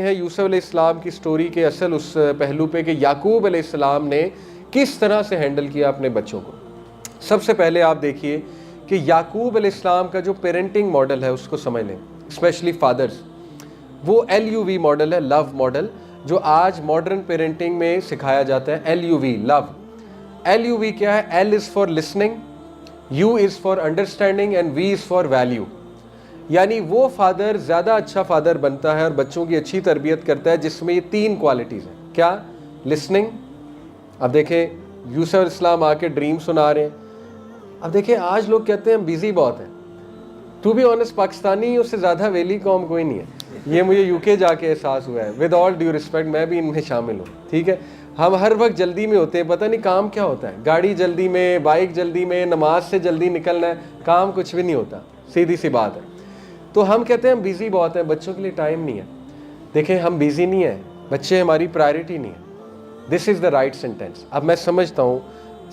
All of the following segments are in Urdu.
ہیں یوسف علیہ السلام کی سٹوری کے اصل اس پہلو پہ کہ یعقوب علیہ السلام نے کس طرح سے ہینڈل کیا اپنے بچوں کو. سب سے پہلے آپ دیکھیے کہ یعقوب علیہ السلام کا جو پیرنٹنگ ماڈل ہے اس کو سمجھ لیں, اسپیشلی فادرز. وہ LUV ماڈل ہے, لو ماڈل, جو آج ماڈرن پیرنٹنگ میں سکھایا جاتا ہے. LUV, لو. LUV کیا ہے؟ L is for listening, U is for understanding and V is for value. یعنی وہ فادر زیادہ اچھا فادر بنتا ہے اور بچوں کی اچھی تربیت کرتا ہے جس میں یہ 3 کوالٹیز ہیں. کیا؟ لسننگ. اب دیکھیں یوسف علیہ السلام آ کے ڈریم سنا رہے ہیں. اب دیکھیں آج لوگ کہتے ہیں ہم بیزی بہت ہیں. ٹو بی آنیسٹ پاکستانی اس سے زیادہ ویلی قوم کوئی نہیں ہے. یہ مجھے UK جا کے احساس ہوا ہے. ود آل ڈیو رسپیکٹ, میں بھی ان میں شامل ہوں, ٹھیک ہے. ہم ہر وقت جلدی میں ہوتے ہیں, پتہ نہیں کام کیا ہوتا ہے. گاڑی جلدی میں, بائک جلدی میں, نماز سے جلدی نکلنا ہے, کام کچھ بھی نہیں ہوتا. سیدھی سی بات ہے. تو ہم کہتے ہیں ہم بیزی بہت ہیں, بچوں کے لیے ٹائم نہیں ہے. دیکھیں ہم بیزی نہیں ہیں, بچے ہماری پرائرٹی نہیں ہے. دس از دا رائٹ سینٹینس. اب میں سمجھتا ہوں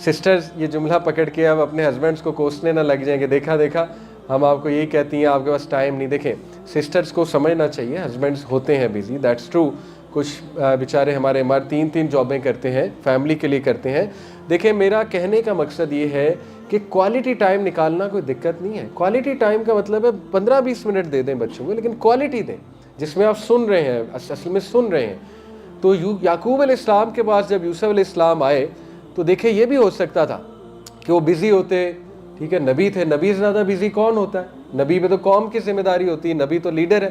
سسٹرز یہ جملہ پکڑ کے اب اپنے ہسبینڈس کو کوسنے نہ لگ جائیں کہ دیکھا ہم آپ کو یہی کہتی ہیں آپ کے پاس ٹائم نہیں. دیکھیں سسٹرز کو سمجھنا چاہیے ہسبینڈس ہوتے ہیں بیزی, دیٹس ٹرو. کچھ بیچارے ہمارے 3 جابیں کرتے ہیں, فیملی کے لیے کرتے ہیں. دیکھیں میرا کہنے کا مقصد یہ ہے کہ کوالٹی ٹائم نکالنا کوئی دقت نہیں ہے. کوالٹی ٹائم کا مطلب ہے 15-20 منٹ دے دیں بچوں کو, لیکن کوالٹی دیں جس میں آپ سن رہے ہیں, اصل میں سن رہے ہیں. تو یعقوب علیہ السلام کے پاس جب یوسف علیہ السلام آئے تو دیکھیں یہ بھی ہو سکتا تھا کہ وہ بزی ہوتے, ٹھیک ہے, نبی تھے, نبی سے زیادہ بزی کون ہوتا ہے؟ نبی پہ تو قوم کی ذمہ داری ہوتی ہے, نبی تو لیڈر ہے.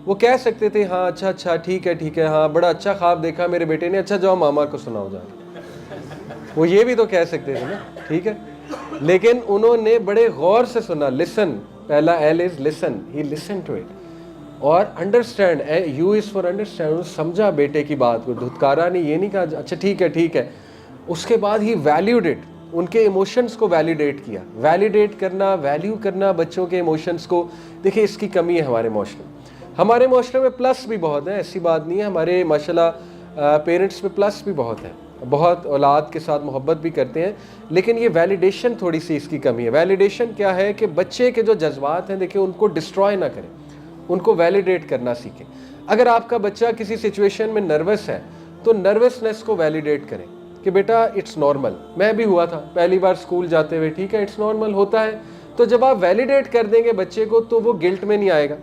وہ کہہ سکتے تھے ہاں اچھا ٹھیک ہے, ہاں بڑا اچھا خواب دیکھا میرے بیٹے نے, اچھا جاؤ ماما کو سناؤ جا کے. وہ یہ بھی تو کہہ سکتے تھے نا, ٹھیک ہے. لیکن انہوں نے بڑے غور سے سنا. لسن, پہلا L is listen, he listen to it. اور understand, U is for understand. سمجھا بیٹے کی بات کو, دھتکارا نہیں, یہ نہیں کہا اچھا ٹھیک ہے. اس کے بعد ہی ویلیوڈ اٹ, ان کے ایموشنز کو ویلیڈیٹ کیا. ویلیڈیٹ کرنا, ویلیو کرنا بچوں کے ایموشنز کو. دیکھیں اس کی کمی ہے ہمارے معاشرے میں. ہمارے معاشرے میں پلس بھی بہت ہیں, ایسی بات نہیں ہے. ہمارے ماشاءاللہ پیرنٹس میں پلس بھی بہت ہیں, بہت اولاد کے ساتھ محبت بھی کرتے ہیں, لیکن یہ ویلیڈیشن تھوڑی سی اس کی کمی ہے. ویلیڈیشن کیا ہے کہ بچے کے جو جذبات ہیں دیکھیں ان کو ڈسٹرائے نہ کریں, ان کو ویلیڈیٹ کرنا سیکھیں. اگر آپ کا بچہ کسی سچویشن میں نروس ہے تو نروسنس کو ویلیڈیٹ کریں کہ بیٹا اٹس نارمل. میں بھی ہوا تھا پہلی بار اسکول جاتے ہوئے, ٹھیک ہے, اٹس نارمل, ہوتا ہے. تو جب آپ ویلیڈیٹ کر دیں گے بچے کو تو وہ گلٹ میں نہیں آئے گا.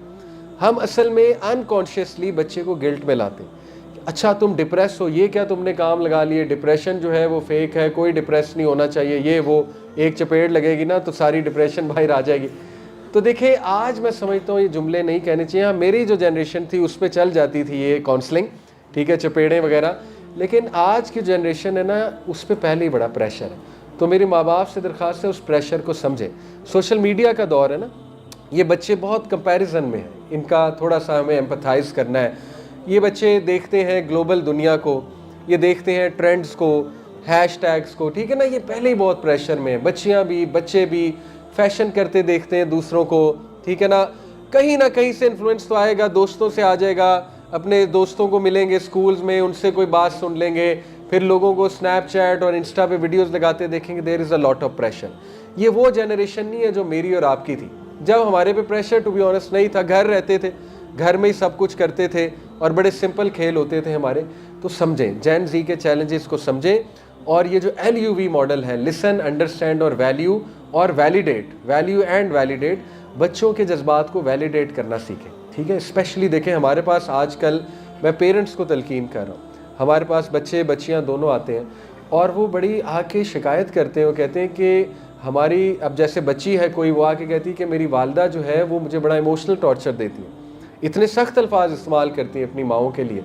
ہم اصل میں انکانشیسلی بچے کو گلٹ میں لاتے ہیں. اچھا تم ڈپریس ہو, یہ کیا تم نے کام لگا لیے, ڈپریشن جو ہے وہ فیک ہے, کوئی ڈپریس نہیں ہونا چاہیے, یہ وہ, ایک چپیڑ لگے گی نا تو ساری ڈپریشن باہر آ جائے گی. تو دیکھیں آج میں سمجھتا ہوں یہ جملے نہیں کہنے چاہیے. ہاں میری جو جنریشن تھی اس پہ چل جاتی تھی یہ کاؤنسلنگ, ٹھیک ہے, چپیڑیں وغیرہ, لیکن آج کی جنریشن ہے نا اس پہ پہلے ہی بڑا پریشر ہے. تو میرے ماں باپ سے درخواست ہے اس پریشر کو سمجھیں. سوشل میڈیا کا دور ہے نا, یہ بچے بہت کمپیریزن میں ہیں, ان کا تھوڑا سا ہمیں ایمپتھائز کرنا ہے. یہ بچے دیکھتے ہیں گلوبل دنیا کو, یہ دیکھتے ہیں ٹرینڈز کو, ہیش ٹیگز کو, ٹھیک ہے نا. یہ پہلے ہی بہت پریشر میں ہیں, بچیاں بھی بچے بھی فیشن کرتے دیکھتے ہیں دوسروں کو, ٹھیک ہے نا. کہیں نہ کہیں سے انفلوئنس تو آئے گا, دوستوں سے آ جائے گا, اپنے دوستوں کو ملیں گے سکولز میں, ان سے کوئی بات سن لیں گے, پھر لوگوں کو اسنیپ چیٹ اور انسٹا پہ ویڈیوز لگاتے دیکھیں گے. دیر از اے لاٹ آف پریشر. یہ وہ جنریشن نہیں ہے جو میری اور آپ کی تھی. جب ہمارے پہ پریشر ٹو بی آنیسٹ نہیں تھا, گھر رہتے تھے, گھر میں ہی سب کچھ کرتے تھے اور بڑے سمپل کھیل ہوتے تھے ہمارے. تو سمجھیں جین زی کے چیلنجز کو سمجھیں, اور یہ جو LUV ماڈل ہے, لسن, انڈرسٹینڈ اور ویلیو, اور ویلیڈیٹ, ویلیو اینڈ ویلیڈیٹ, بچوں کے جذبات کو ویلیڈیٹ کرنا سیکھیں, ٹھیک ہے. اسپیشلی دیکھیں ہمارے پاس آج کل, میں پیرنٹس کو تلقین کر رہا ہوں, ہمارے پاس بچے بچیاں دونوں آتے ہیں اور وہ بڑی آ کے شکایت کرتے ہیں. وہ کہتے ہیں کہ ہماری, اب جیسے بچی ہے کوئی, وہ آ کے کہتی ہے کہ میری والدہ جو ہے وہ مجھے بڑا ایموشنل ٹارچر دیتی ہے, اتنے سخت الفاظ استعمال کرتی ہیں اپنی ماؤں کے لیے.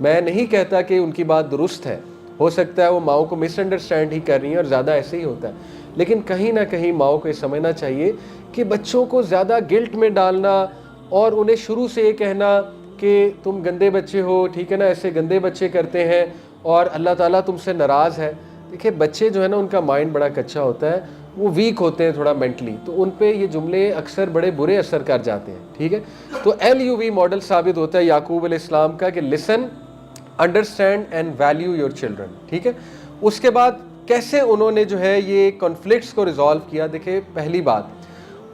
میں نہیں کہتا کہ ان کی بات درست ہے, ہو سکتا ہے وہ ماؤں کو مس انڈرسٹینڈ ہی کر رہی ہیں اور زیادہ ایسے ہی ہوتا ہے, لیکن کہیں نہ کہیں ماؤں کو یہ سمجھنا چاہیے کہ بچوں کو زیادہ گلٹ میں ڈالنا اور انہیں شروع سے یہ کہنا کہ تم گندے بچے ہو, ٹھیک ہے نا, ایسے گندے بچے کرتے ہیں اور اللہ تعالیٰ تم سے ناراض ہے. دیکھیں بچے جو ہے نا ان کا مائنڈ بڑا کچا ہوتا ہے, وہ ویک ہوتے ہیں تھوڑا مینٹلی, تو ان پہ یہ جملے اکثر بڑے برے اثر کر جاتے ہیں, ٹھیک ہے. تو LUV ماڈل ثابت ہوتا ہے یعقوب علیہ السلام کا کہ listen, understand and value your children, ٹھیک ہے. اس کے بعد کیسے انہوں نے جو ہے یہ کنفلکٹس کو ریزالو کیا. دیکھیں پہلی بات,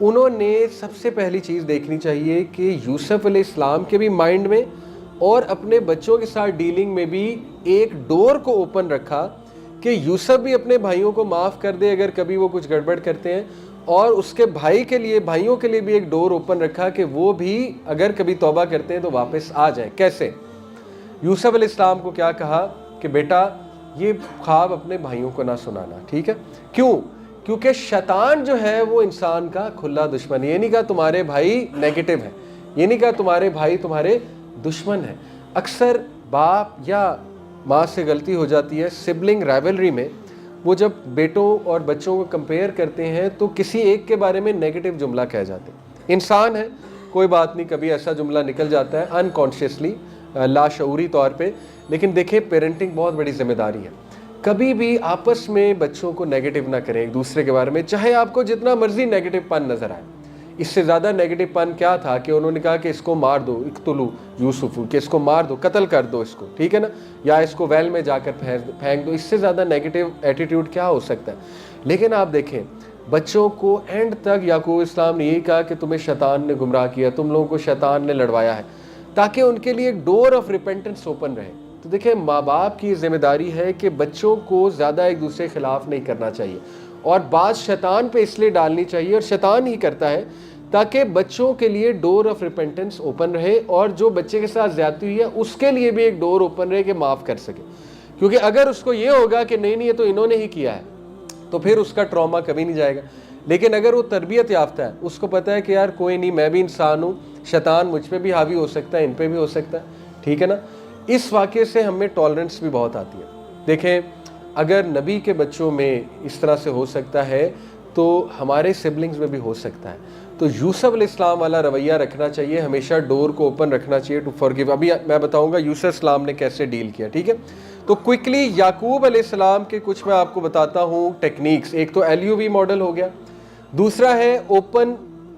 انہوں نے سب سے پہلی چیز دیکھنی چاہیے کہ یوسف علیہ السلام کے بھی مائنڈ میں اور اپنے بچوں کے ساتھ ڈیلنگ میں بھی ایک ڈور کو اوپن رکھا کہ یوسف بھی اپنے بھائیوں کو معاف کر دے اگر کبھی وہ کچھ گڑبڑ کرتے ہیں, اور اس کے بھائیوں کے لیے بھی ایک ڈور اوپن رکھا کہ وہ بھی اگر کبھی توبہ کرتے ہیں تو واپس آ جائیں. کیسے؟ یوسف علیہ السلام کو کیا کہا کہ بیٹا یہ خواب اپنے بھائیوں کو نہ سنانا, ٹھیک ہے؟ کیوں؟ کیونکہ شیطان جو ہے وہ انسان کا کھلا دشمن ہے. یہ نہیں کہا تمہارے بھائی نیگیٹو ہیں, یہ نہیں کہا تمہارے بھائی تمہارے دشمن ہیں. اکثر باپ یا ماں سے غلطی ہو جاتی ہے سبلنگ رائولری میں, وہ جب بیٹوں اور بچوں کو کمپیئر کرتے ہیں تو کسی ایک کے بارے میں نیگیٹو جملہ کہہ جاتے ہیں. انسان ہے, کوئی بات نہیں, کبھی ایسا جملہ نکل جاتا ہے انکانشیسلی, لاشعوری طور پہ. لیکن دیکھیں پیرنٹنگ بہت بڑی ذمہ داری ہے. کبھی بھی آپس میں بچوں کو نیگیٹو نہ کریں ایک دوسرے کے بارے میں, چاہے آپ کو جتنا مرضی نیگیٹو پن نظر آئے. اس سے زیادہ نیگیٹو پن کیا تھا کہ انہوں نے کہا کہ اس کو مار دو, اقتلوا یوسف, کہ اس کو مار دو, قتل کر دو اس کو, ٹھیک ہے نا, یا اس کو ویل میں جا کر پھینک دو. اس سے زیادہ نیگیٹو ایٹیٹیوڈ کیا ہو سکتا ہے؟ لیکن آپ دیکھیں بچوں کو اینڈ تک یعقوب اسلام نے یہی کہا کہ تمہیں شیطان نے گمراہ کیا, تم لوگوں کو شیطان نے لڑوایا ہے, تاکہ ان کے لیے ایک ڈور آف ریپینٹنس اوپن رہے. تو دیکھیں ماں باپ کی ذمہ داری ہے کہ بچوں کو زیادہ ایک دوسرے کے خلاف نہیں کرنا چاہیے, اور بات شیطان پہ اس لیے ڈالنی چاہیے, اور شیطان ہی کرتا ہے تاکہ بچوں کے لیے ڈور آف ریپینٹنس اوپن رہے, اور جو بچے کے ساتھ زیادتی ہوئی ہے اس کے لیے بھی ایک ڈور اوپن رہے کہ معاف کر سکے. کیونکہ اگر اس کو یہ ہوگا کہ نہیں یہ تو انہوں نے ہی کیا ہے, تو پھر اس کا ٹراما کبھی نہیں جائے گا. لیکن اگر وہ تربیت یافتہ ہے, اس کو پتہ ہے کہ یار کوئی نہیں, میں بھی انسان ہوں, شیطان مجھ پہ بھی حاوی ہو سکتا ہے, ان پہ بھی ہو سکتا ہے, ٹھیک ہے نا. اس واقعے سے ہمیں ٹالرنس بھی بہت آتی ہے. دیکھیں اگر نبی کے بچوں میں اس طرح سے ہو سکتا ہے تو ہمارے سبلنگز میں بھی ہو سکتا ہے. تو یوسف علیہ السلام والا رویہ رکھنا چاہیے, ہمیشہ ڈور کو اوپن رکھنا چاہیے ٹو فارگیو. ابھی میں بتاؤں گا یوسف السلام نے کیسے ڈیل کیا, ٹھیک ہے. تو کوئکلی یعقوب علیہ السلام کے کچھ میں آپ کو بتاتا ہوں ٹیکنیکس. ایک تو LUV ماڈل ہو گیا, دوسرا ہے open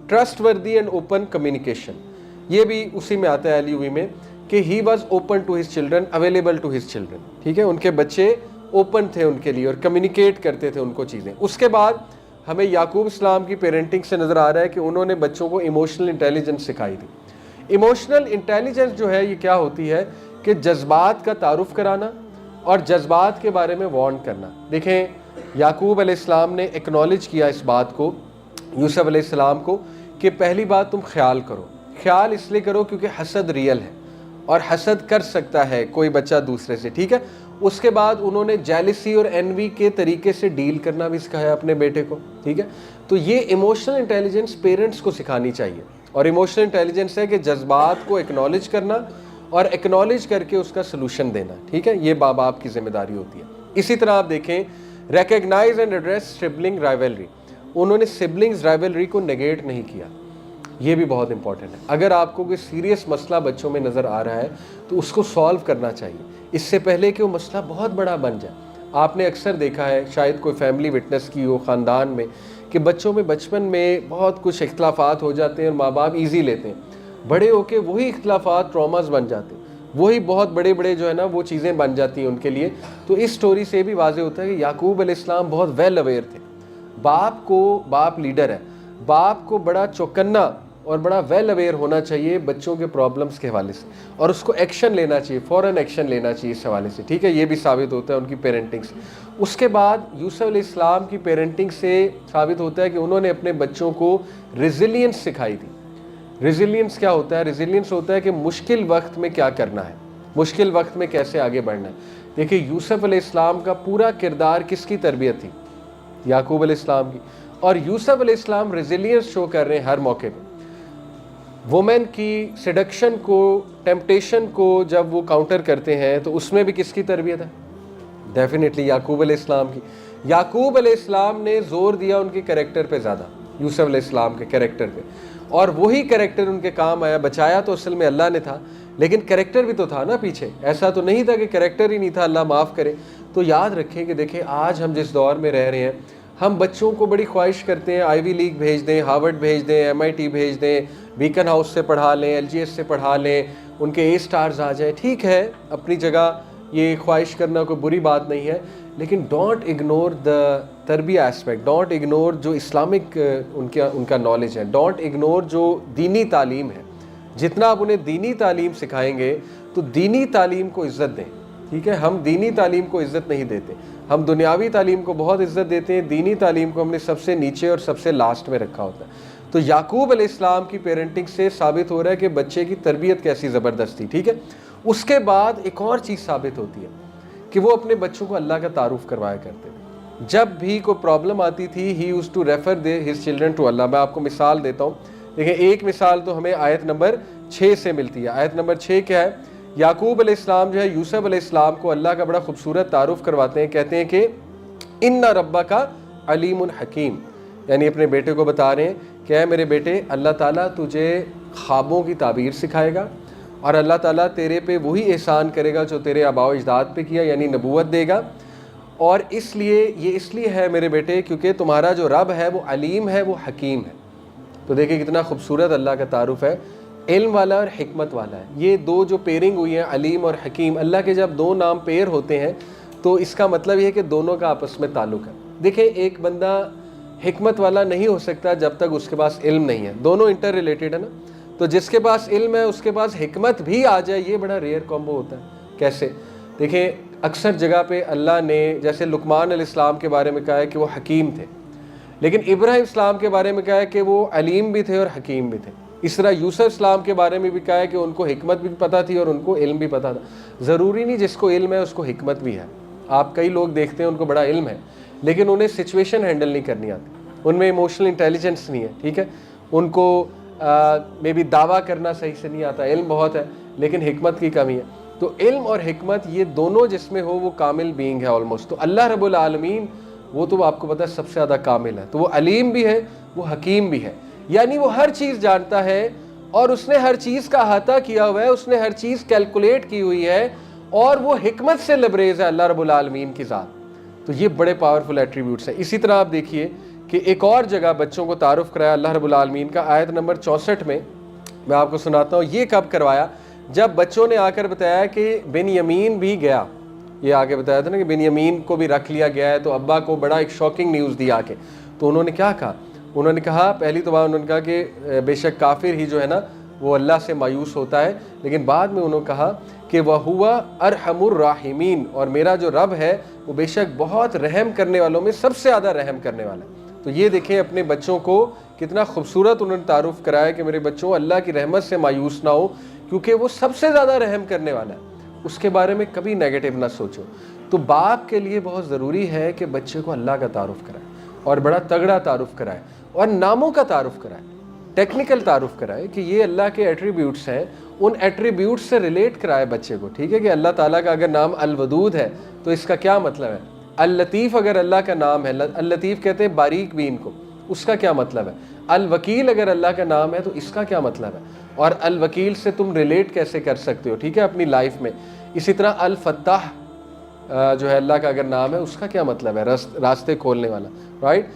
trustworthy and open communication. یہ بھی اسی میں آتا ہے LUV میں, کہ he was open to his children, available to his children, ٹھیک ہے. ان کے بچے اوپن تھے ان کے لیے اور کمیونیکیٹ کرتے تھے ان کو چیزیں. اس کے بعد ہمیں یعقوب اسلام کی پیرنٹنگ سے نظر آ رہا ہے کہ انہوں نے بچوں کو ایموشنل انٹیلیجنس سکھائی تھی. ایموشنل انٹیلیجنس جو ہے یہ کیا ہوتی ہے کہ جذبات کا تعارف کرانا اور جذبات کے بارے میں وارن کرنا. دیکھیں یعقوب علیہ السلام نے ایکنالج کیا اس بات کو یوسف علیہ السلام کو کہ پہلی بات تم خیال کرو. خیال اس لیے کرو کیونکہ حسد ریئل ہے اور حسد کر سکتا ہے کوئی بچہ دوسرے سے, ٹھیک ہے. اس کے بعد انہوں نے جیلسی اور انوی کے طریقے سے ڈیل کرنا بھی سکھایا اپنے بیٹے کو, ٹھیک ہے. تو یہ ایموشنل انٹیلیجنس پیرنٹس کو سکھانی چاہیے, اور ایموشنل انٹیلیجنس ہے کہ جذبات کو ایکنالج کرنا اور ایکنالج کر کے اس کا سلوشن دینا, ٹھیک ہے. یہ باپ باپ کی ذمہ داری ہوتی ہے. اسی طرح آپ دیکھیں recognise and address sibling rivalry. انہوں نے سبلنگز رائولری کو نیگیٹ نہیں کیا, یہ بھی بہت امپورٹنٹ ہے. اگر آپ کو کوئی سیریس مسئلہ بچوں میں نظر آ رہا ہے تو اس کو سالو کرنا چاہیے اس سے پہلے کہ وہ مسئلہ بہت بڑا بن جائے. آپ نے اکثر دیکھا ہے, شاید کوئی فیملی وٹنس کی ہو خاندان میں, کہ بچوں میں بچپن میں بہت کچھ اختلافات ہو جاتے ہیں اور ماں باپ ایزی لیتے ہیں, بڑے ہو کے وہی اختلافات ٹراماز بن جاتے ہیں, وہی بہت بڑے جو ہے نا وہ چیزیں بن جاتی ہیں ان کے لیے. تو اس سٹوری سے بھی واضح ہوتا ہے کہ یعقوب علیہ السلام بہت ویل اویئر تھے. باپ لیڈر ہے, باپ کو بڑا چوکنا اور بڑا ویل اویئر ہونا چاہیے بچوں کے پرابلمس کے حوالے سے, اور اس کو ایکشن لینا چاہیے, فوراً ایکشن لینا چاہیے اس حوالے سے, ٹھیک ہے. یہ بھی ثابت ہوتا ہے ان کی پیرنٹنگ سے. اس کے بعد یوسف علیہ السلام کی پیرنٹنگ سے ثابت ہوتا ہے کہ انہوں نے اپنے بچوں کو ریزیلینس سکھائی تھی. ریزیلینس کیا ہوتا ہے؟ ریزیلینس ہوتا ہے کہ مشکل وقت میں کیا کرنا ہے, مشکل وقت میں کیسے آگے بڑھنا ہے. دیکھیں یوسف علیہ السلام کا پورا کردار کس کی تربیت تھی؟ یعقوب علیہ السلام کی. اور یوسف علیہ السلام ریزیلینس شو کر رہے ہیں ہر موقع پہ. وومن کی سیڈکشن کو, ٹیمپٹیشن کو جب وہ کاؤنٹر کرتے ہیں تو اس میں بھی کس کی تربیت ہے؟ ڈیفینیٹلی یعقوب علیہ السلام کی. یعقوب علیہ السلام نے زور دیا ان کے کریکٹر پہ زیادہ, یوسف علیہ السلام کے کریکٹر پہ, اور وہی کریکٹر ان کے کام آیا. بچایا تو اصل میں اللہ نے تھا, لیکن کریکٹر بھی تو تھا نا پیچھے. ایسا تو نہیں تھا کہ کریکٹر ہی نہیں تھا, اللہ معاف کرے. تو یاد رکھیں کہ دیکھیں آج ہم جس دور میں رہ رہے ہیں, ہم بچوں کو بڑی خواہش کرتے ہیں آئی وی لیگ بھیج دیں, ہارورڈ بھیج دیں, MIT بھیج دیں, بیکن ہاؤس سے پڑھا لیں, LGS سے پڑھا لیں, ان کے A سٹارز آ جائیں. ٹھیک ہے, اپنی جگہ یہ خواہش کرنا کوئی بری بات نہیں ہے, لیکن ڈونٹ اگنور دا تربیہ ایسپیکٹ, ڈونٹ اگنور جو اسلامک ان کا نالج ہے, ڈونٹ اگنور جو دینی تعلیم ہے. جتنا آپ انہیں دینی تعلیم سکھائیں گے تو دینی تعلیم کو عزت دیں، ٹھیک ہے؟ ہم دینی تعلیم کو عزت نہیں دیتے، ہم دنیاوی تعلیم کو بہت عزت دیتے ہیں، دینی تعلیم کو ہم نے سب سے نیچے اور سب سے لاسٹ میں رکھا ہوتا ہے۔ تو یعقوب علیہ السلام کی پیرنٹنگ سے ثابت ہو رہا ہے کہ بچے کی تربیت کیسی زبردست تھی، ٹھیک ہے؟ اس کے بعد ایک اور چیز ثابت ہوتی ہے کہ وہ اپنے بچوں کو اللہ کا تعارف کروایا کرتے تھے۔ جب بھی کوئی پرابلم آتی تھی he used to refer his children to اللہ۔ میں آپ کو مثال دیتا ہوں، دیکھیں ایک مثال تو ہمیں آیت نمبر 6 سے ملتی ہے۔ آیت نمبر 6 کیا ہے؟ یعقوب علیہ السلام جو ہے یوسف علیہ السلام کو اللہ کا بڑا خوبصورت تعارف کرواتے ہیں، کہتے ہیں کہ ان ربک علیم حکیم، یعنی اپنے بیٹے کو بتا رہے ہیں کہ اے میرے بیٹے، اللہ تعالیٰ تجھے خوابوں کی تعبیر سکھائے گا، اور اللہ تعالیٰ تیرے پہ وہی احسان کرے گا جو تیرے آباء و اجداد پہ کیا، یعنی نبوت دے گا، اور اس لیے ہے میرے بیٹے کیونکہ تمہارا جو رب ہے وہ علیم ہے، وہ حکیم ہے۔ تو دیکھیں کتنا خوبصورت اللہ کا تعارف ہے، علم والا اور حکمت والا ہے۔ یہ دو جو پیرنگ ہوئی ہیں، علیم اور حکیم، اللہ کے جب دو نام پیر ہوتے ہیں تو اس کا مطلب یہ ہے کہ دونوں کا آپس میں تعلق ہے۔ دیکھیں ایک بندہ حکمت والا نہیں ہو سکتا جب تک اس کے پاس علم نہیں ہے، دونوں انٹر ریلیٹڈ ہے نا۔ تو جس کے پاس علم ہے اس کے پاس حکمت بھی آ جائے، یہ بڑا ریئر کومبو ہوتا ہے۔ کیسے؟ دیکھیں اکثر جگہ پہ اللہ نے جیسے لقمان علیہ السلام کے بارے میں کہا ہے کہ وہ حکیم تھے، لیکن ابراہیم السلام کے بارے میں کہا ہے کہ وہ علیم بھی تھے اور حکیم بھی تھے۔ اس طرح یوسف السلام کے بارے میں بھی کہا ہے کہ ان کو حکمت بھی پتہ تھی اور ان کو علم بھی پتہ تھا۔ ضروری نہیں جس کو علم ہے اس کو حکمت بھی ہے۔ آپ کئی لوگ دیکھتے ہیں ان کو بڑا علم ہے لیکن انہیں سچویشن ہینڈل نہیں کرنی آتی، ان میں ایموشنل انٹیلیجنس نہیں ہے، ٹھیک ہے؟ ان کو میں بھی دعویٰ کرنا صحیح سے نہیں آتا، علم بہت ہے لیکن حکمت کی کمی ہے۔ تو علم اور حکمت یہ دونوں جس میں ہو وہ کامل بینگ ہے آلموسٹ۔ تو اللہ رب العالمین وہ تو آپ کو پتہ ہے سب سے زیادہ کامل ہے، تو وہ علیم بھی ہے، وہ حکیم بھی ہے، یعنی وہ ہر چیز جانتا ہے اور اس نے ہر چیز کا احاطہ کیا ہوا ہے، اس نے ہر چیز کیلکولیٹ کی ہوئی ہے، اور وہ حکمت سے لبریز ہے اللہ رب العالمین کی ذات۔ تو یہ بڑے پاورفل ایٹریبیوٹس ہیں۔ اسی طرح آپ دیکھیے کہ ایک اور جگہ بچوں کو تعارف کرایا اللہ رب العالمین کا، آیت نمبر 64 میں میں آپ کو سناتا ہوں۔ یہ کب کروایا؟ جب بچوں نے آ کر بتایا کہ بنیامین بھی گیا، یہ آگے بتایا تھا نا کہ بنیامین کو بھی رکھ لیا گیا ہے، تو ابا کو بڑا ایک شاکنگ نیوز دی آ کے۔ تو انہوں نے کیا کہا؟ انہوں نے کہا پہلی تو بات انہوں نے کہا کہ بے شک کافر ہی جو ہے نا وہ اللہ سے مایوس ہوتا ہے، لیکن بعد میں انہوں نے کہا کہ وَهُوَ أَرْحَمُ الرَّاحِمِينَ، اور میرا جو رب ہے وہ بے شک بہت رحم کرنے والوں میں سب سے زیادہ رحم کرنے والا ہے۔ تو یہ دیکھیں اپنے بچوں کو کتنا خوبصورت انہوں نے تعارف کرایا کہ میرے بچوں اللہ کی رحمت سے مایوس نہ ہو کیونکہ وہ سب سے زیادہ رحم کرنے والا ہے، اس کے بارے میں کبھی نیگیٹو نہ سوچو۔ تو باپ کے لیے بہت ضروری ہے کہ بچے کو اللہ کا تعارف کرائے اور بڑا تگڑا تعارف کرائے اور ناموں کا تعارف کرائے، ٹیکنیکل تعارف کرائے کہ یہ اللہ کے ایٹریبیوٹس ہیں، ان ایٹریبیوٹس سے ریلیٹ کرائے بچے کو، ٹھیک ہے؟ کہ اللہ تعالیٰ کا اگر نام الودود ہے تو اس کا کیا مطلب ہے؟ اللطیف اگر اللہ کا نام ہے، اللطیف کہتے ہیں باریک بین کو، اس کا کیا مطلب ہے؟ الوکیل اگر اللہ کا نام ہے تو اس کا کیا مطلب ہے؟ اور الوکیل سے تم ریلیٹ کیسے کر سکتے ہو، ٹھیک ہے، اپنی لائف میں۔ اسی طرح الفتاح جو ہے اللہ کا اگر نام ہے اس کا کیا مطلب ہے؟ راستے کھولنے والا، رائٹ؟